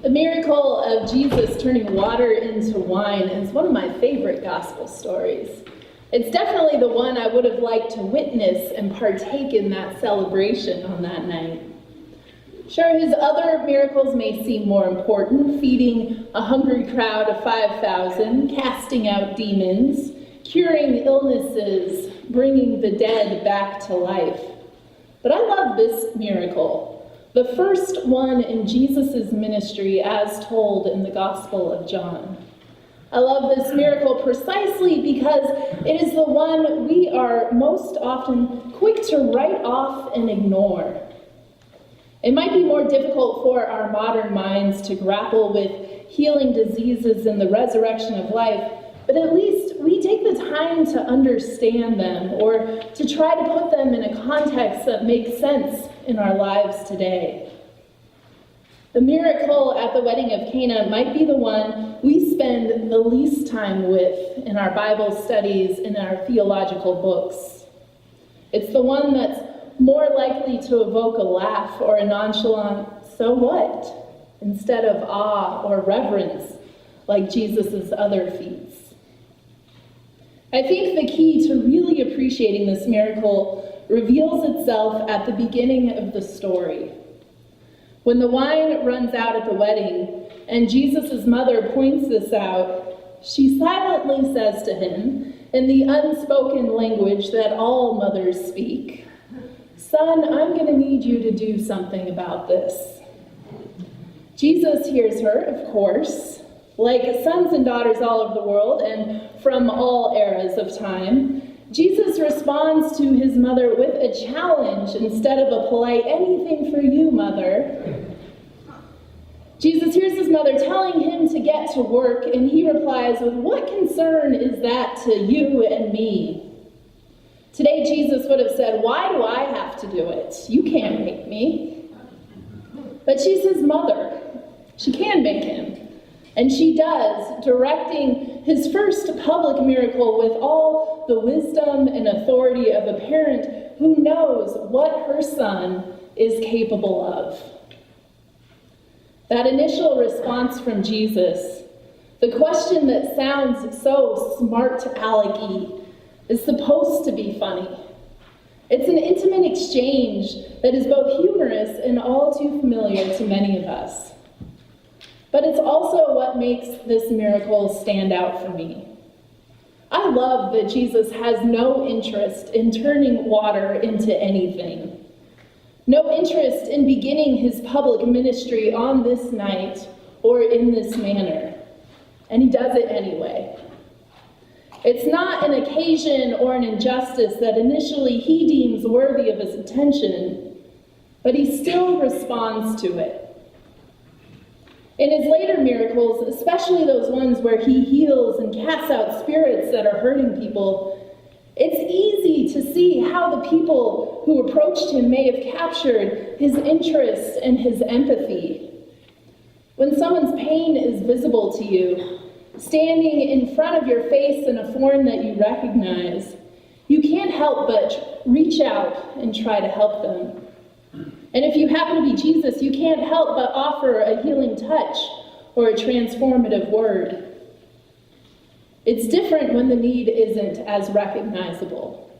The miracle of Jesus turning water into wine is one of my favorite gospel stories. It's definitely the one I would have liked to witness and partake in that celebration on that night. Sure, his other miracles may seem more important, feeding a hungry crowd of 5,000, casting out demons, curing illnesses, bringing the dead back to life. But I love this miracle, the first one in Jesus' ministry as told in the Gospel of John. I love this miracle precisely because it is the one we are most often quick to write off and ignore. It might be more difficult for our modern minds to grapple with healing diseases and the resurrection of life, but at least we take the time to understand them or to try to put them in a context that makes sense in our lives today. The miracle at the wedding of Cana might be the one we spend the least time with in our Bible studies, in our theological books. It's the one that's more likely to evoke a laugh or a nonchalant, "So what?" instead of awe or reverence like Jesus' other feats. I think the key to really appreciating this miracle reveals itself at the beginning of the story. When the wine runs out at the wedding, and Jesus' mother points this out, she silently says to him, in the unspoken language that all mothers speak, "Son, I'm going to need you to do something about this." Jesus hears her, of course. Like sons and daughters all over the world and from all eras of time, Jesus responds to his mother with a challenge instead of a polite, "Anything for you, mother." Jesus hears his mother telling him to get to work, and he replies with, "What concern is that to you and me?" Today, Jesus would have said, "Why do I have to do it? You can't make me." But she's his mother. She can make him. And she does, directing his first public miracle with all the wisdom and authority of a parent who knows what her son is capable of. That initial response from Jesus, the question that sounds so smart-alecky, is supposed to be funny. It's an intimate exchange that is both humorous and all too familiar to many of us. But it's also what makes this miracle stand out for me. I love that Jesus has no interest in turning water into anything. No interest in beginning his public ministry on this night or in this manner. And he does it anyway. It's not an occasion or an injustice that initially he deems worthy of his attention, but he still responds to it. In his later miracles, especially those ones where he heals and casts out spirits that are hurting people, it's easy to see how the people who approached him may have captured his interest and his empathy. When someone's pain is visible to you, standing in front of your face in a form that you recognize, you can't help but reach out and try to help them. And if you happen to be Jesus, you can't help but offer a healing touch or a transformative word. It's different when the need isn't as recognizable.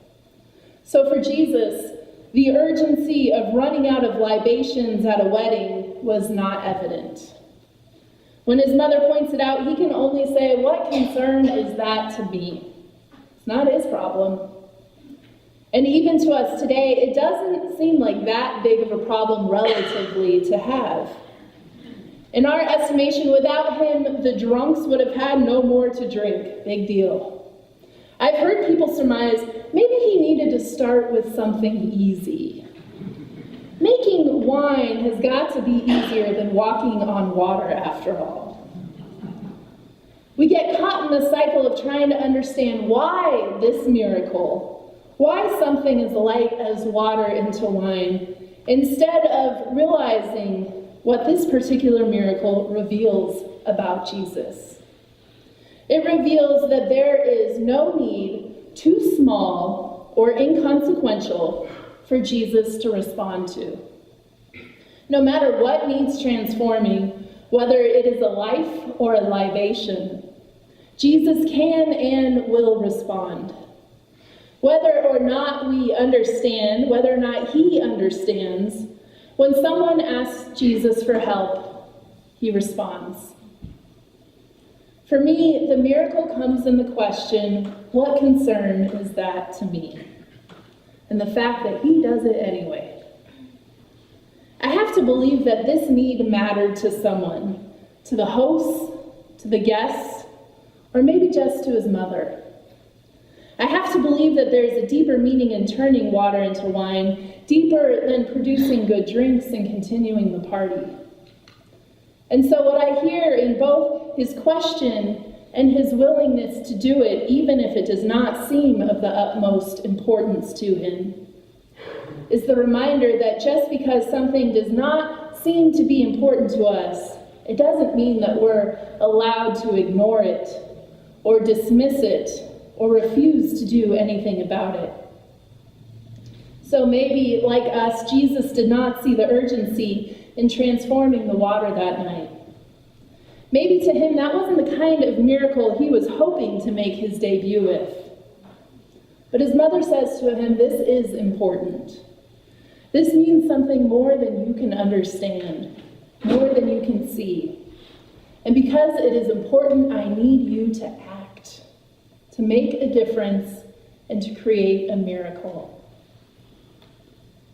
So for Jesus, the urgency of running out of libations at a wedding was not evident. When his mother points it out, he can only say, "What concern is that to me?" It's not his problem. And even to us today, it doesn't seem like that big of a problem relatively to have. In our estimation, without him, the drunks would have had no more to drink. Big deal. I've heard people surmise maybe he needed to start with something easy. Making wine has got to be easier than walking on water after all. We get caught in the cycle of trying to understand why this miracle, why something as light as water into wine, instead of realizing what this particular miracle reveals about Jesus. It reveals that there is no need too small or inconsequential for Jesus to respond to. No matter what needs transforming, whether it is a life or a libation, Jesus can and will respond. Whether or not we understand, whether or not he understands, when someone asks Jesus for help, he responds. For me, the miracle comes in the question, what concern is that to me? And the fact that he does it anyway. I have to believe that this need mattered to someone, to the host, to the guests, or maybe just to his mother. I have to believe that there is a deeper meaning in turning water into wine, deeper than producing good drinks and continuing the party. And so what I hear in both his question and his willingness to do it, even if it does not seem of the utmost importance to him, is the reminder that just because something does not seem to be important to us, it doesn't mean that we're allowed to ignore it or dismiss it or refuse to do anything about it. So maybe, like us, Jesus did not see the urgency in transforming the water that night. Maybe to him that wasn't the kind of miracle he was hoping to make his debut with. But his mother says to him, this is important. This means something more than you can understand, more than you can see. And because it is important, I need you to act, to make a difference, and to create a miracle.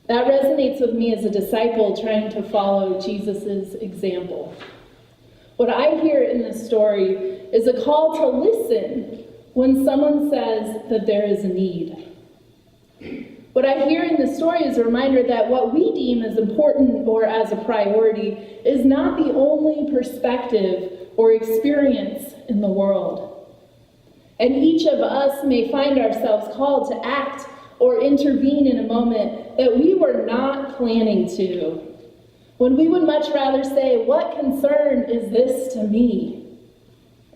That resonates with me as a disciple trying to follow Jesus' example. What I hear in this story is a call to listen when someone says that there is a need. What I hear in this story is a reminder that what we deem as important or as a priority is not the only perspective or experience in the world. And each of us may find ourselves called to act or intervene in a moment that we were not planning to, when we would much rather say, what concern is this to me?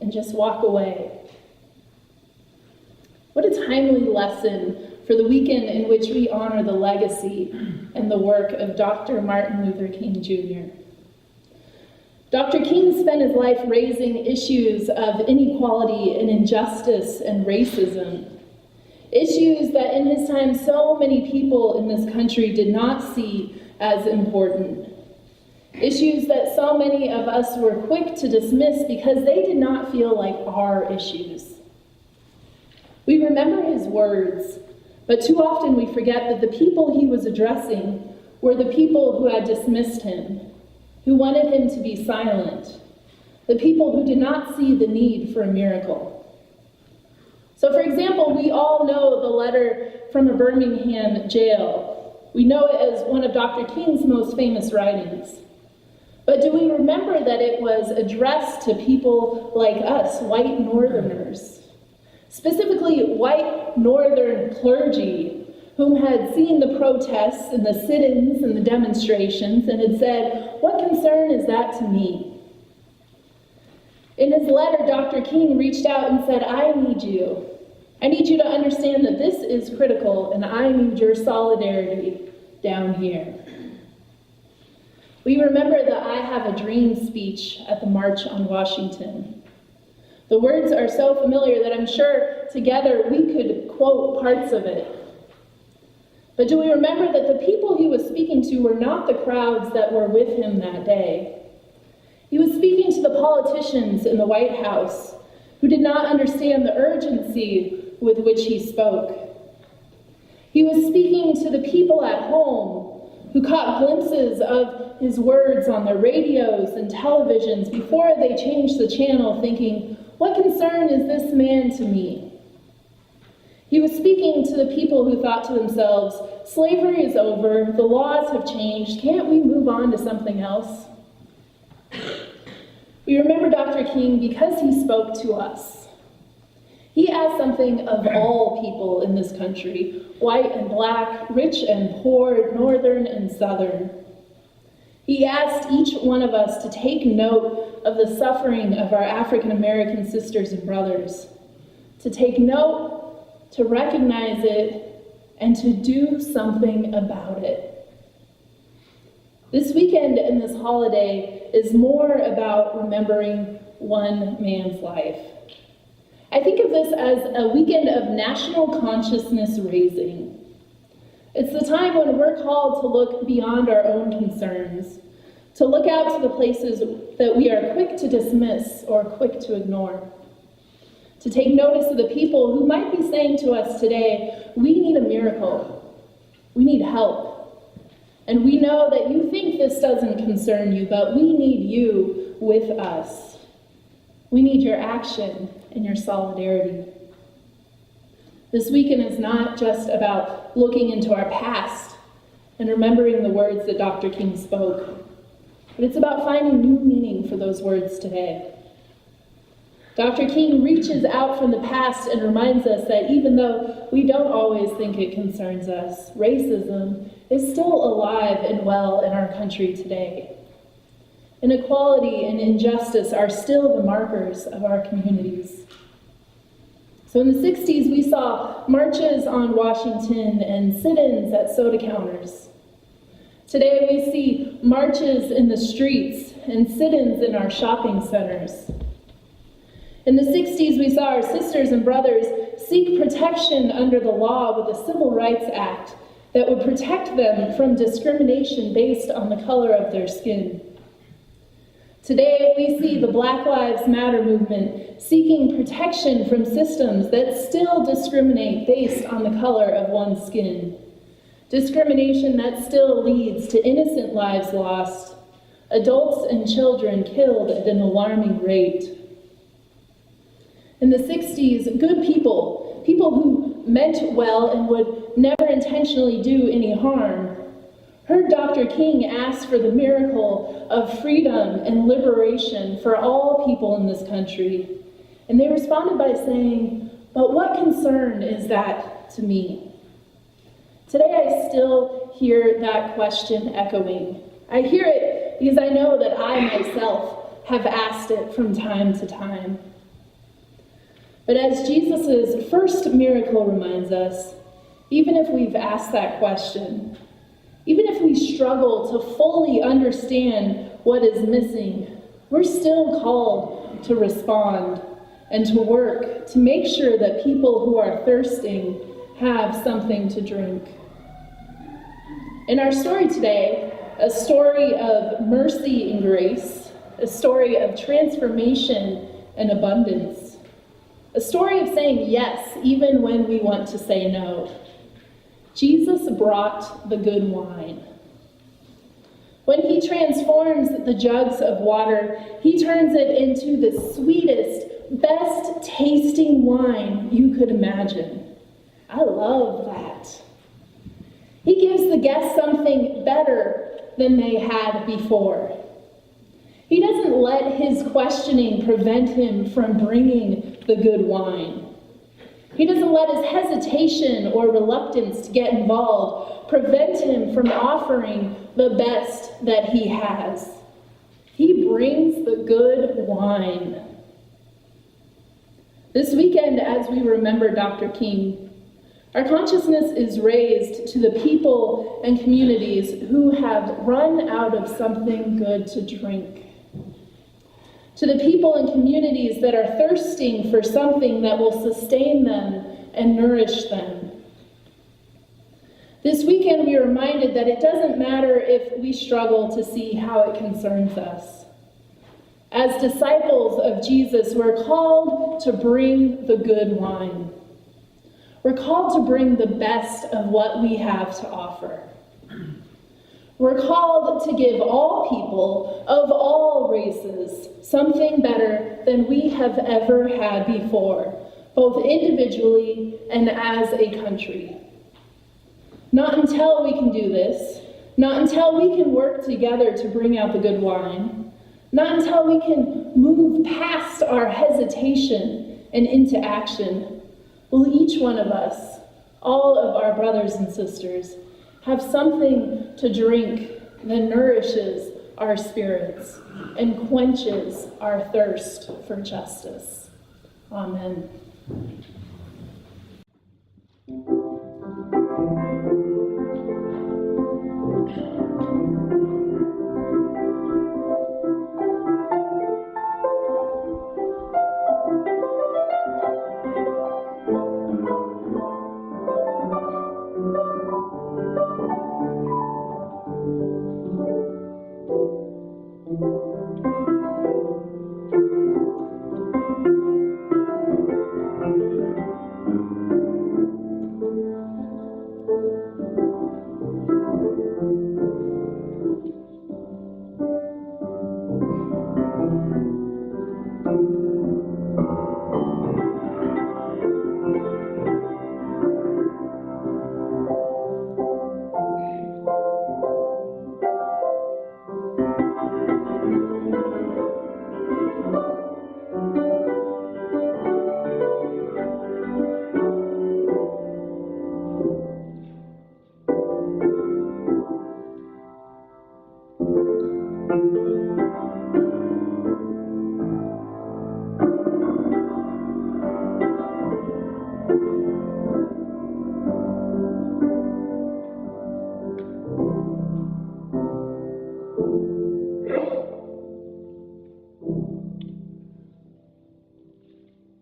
And just walk away. What a timely lesson for the weekend in which we honor the legacy and the work of Dr. Martin Luther King Jr. Dr. King spent his life raising issues of inequality and injustice and racism. Issues that in his time so many people in this country did not see as important. Issues that so many of us were quick to dismiss because they did not feel like our issues. We remember his words, but too often we forget that the people he was addressing were the people who had dismissed him, who wanted him to be silent, the people who did not see the need for a miracle. So, for example, we all know the letter from a Birmingham jail. We know it as one of Dr. King's most famous writings. But do we remember that it was addressed to people like us, white Northerners? Specifically, white Northern clergy whom had seen the protests and the sit-ins and the demonstrations and had said, what concern is that to me? In his letter, Dr. King reached out and said, I need you. I need you to understand that this is critical and I need your solidarity down here. We remember the I Have a Dream speech at the March on Washington. The words are so familiar that I'm sure together we could quote parts of it. But do we remember that the people he was speaking to were not the crowds that were with him that day? He was speaking to the politicians in the White House who did not understand the urgency with which he spoke. He was speaking to the people at home who caught glimpses of his words on their radios and televisions before they changed the channel, thinking, what concern is this man to me? He was speaking to the people who thought to themselves, slavery is over, the laws have changed, can't we move on to something else? We remember Dr. King because he spoke to us. He asked something of all people in this country, white and black, rich and poor, northern and southern. He asked each one of us to take note of the suffering of our African American sisters and brothers, to take note, to recognize it, and to do something about it. This weekend and this holiday is more about remembering one man's life. I think of this as a weekend of national consciousness raising. It's the time when we're called to look beyond our own concerns, to look out to the places that we are quick to dismiss or quick to ignore, to take notice of the people who might be saying to us today, we need a miracle, we need help. And we know that you think this doesn't concern you, but we need you with us. We need your action and your solidarity. This weekend is not just about looking into our past and remembering the words that Dr. King spoke, but it's about finding new meaning for those words today. Dr. King reaches out from the past and reminds us that even though we don't always think it concerns us, racism is still alive and well in our country today. Inequality and injustice are still the markers of our communities. So in the 60s, we saw marches on Washington and sit-ins at soda counters. Today, we see marches in the streets and sit-ins in our shopping centers. In the 60s, we saw our sisters and brothers seek protection under the law with the Civil Rights Act that would protect them from discrimination based on the color of their skin. Today, we see the Black Lives Matter movement seeking protection from systems that still discriminate based on the color of one's skin. Discrimination that still leads to innocent lives lost, adults and children killed at an alarming rate. In the 60s, good people who meant well and would never intentionally do any harm, heard Dr. King ask for the miracle of freedom and liberation for all people in this country. And they responded by saying, "But what concern is that to me?" Today I still hear that question echoing. I hear it because I know that I myself have asked it from time to time. But as Jesus' first miracle reminds us, even if we've asked that question, even if we struggle to fully understand what is missing, we're still called to respond and to work to make sure that people who are thirsting have something to drink. In our story today, a story of mercy and grace, a story of transformation and abundance, a story of saying yes even when we want to say no. Jesus brought the good wine. When he transforms the jugs of water, he turns it into the sweetest, best tasting wine you could imagine. I love that. He gives the guests something better than they had before. He doesn't let his questioning prevent him from bringing the good wine. He doesn't let his hesitation or reluctance to get involved prevent him from offering the best that he has. He brings the good wine. This weekend, as we remember Dr. King, our consciousness is raised to the people and communities who have run out of something good to drink. To the people and communities that are thirsting for something that will sustain them and nourish them. This weekend, we are reminded that it doesn't matter if we struggle to see how it concerns us. As disciples of Jesus, we're called to bring the good wine. We're called to bring the best of what we have to offer. We're called to give all people of all races something better than we have ever had before, both individually and as a country. Not until we can do this, not until we can work together to bring out the good wine, not until we can move past our hesitation and into action, will each one of us, all of our brothers and sisters, have something to drink that nourishes our spirits and quenches our thirst for justice. Amen.